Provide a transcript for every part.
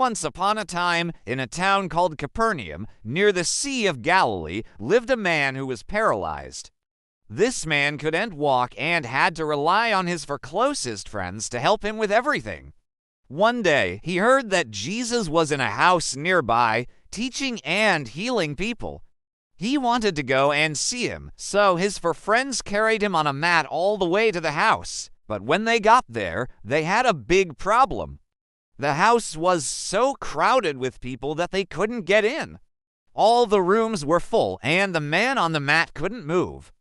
Once upon a time, in a town called Capernaum, near the Sea of Galilee, lived a man who was paralyzed. This man couldn't walk and had to rely on his closest friends to help him with everything. One day, he heard that Jesus was in a house nearby, teaching and healing people. He wanted to go and see him, so his friends carried him on a mat all the way to the house. But when they got there, they had a big problem. The house was so crowded with people that they couldn't get in. All the rooms were full, and the man on the mat couldn't move.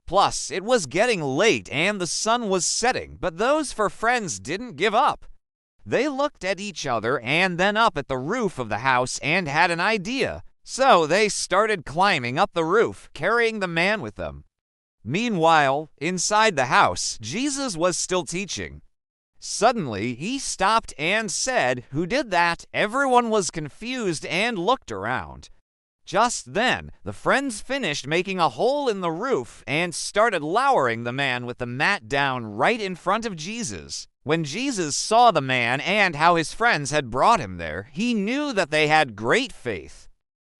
Plus, it was getting late and the sun was setting, but those friends didn't give up. They looked at each other and then up at the roof of the house and had an idea. So they started climbing up the roof, carrying the man with them. Meanwhile, inside the house, Jesus was still teaching. Suddenly, he stopped and said, "Who did that?" Everyone was confused and looked around. Just then, the friends finished making a hole in the roof and started lowering the man with the mat down right in front of Jesus. When Jesus saw the man and how his friends had brought him there, he knew that they had great faith.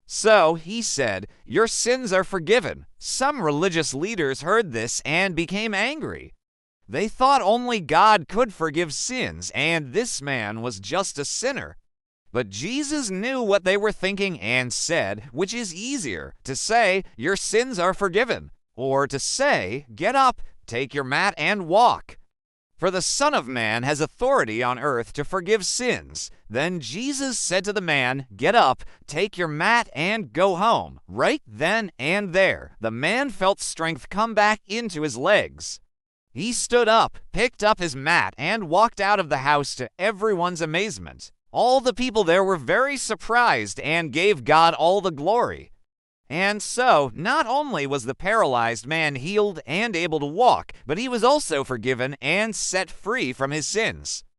So he said, "Your sins are forgiven." Some religious leaders heard this and became angry. They thought only God could forgive sins, and this man was just a sinner. But Jesus knew what they were thinking and said, which is easier, to say, "Your sins are forgiven," or to say, "Get up, take your mat and walk." For the Son of Man has authority on earth to forgive sins. Then Jesus said to the man, "Get up, take your mat, and go home." Right then and there, the man felt strength come back into his legs. He stood up, picked up his mat, and walked out of the house to everyone's amazement. All the people there were very surprised and gave God all the glory. And so, not only was the paralyzed man healed and able to walk, but he was also forgiven and set free from his sins.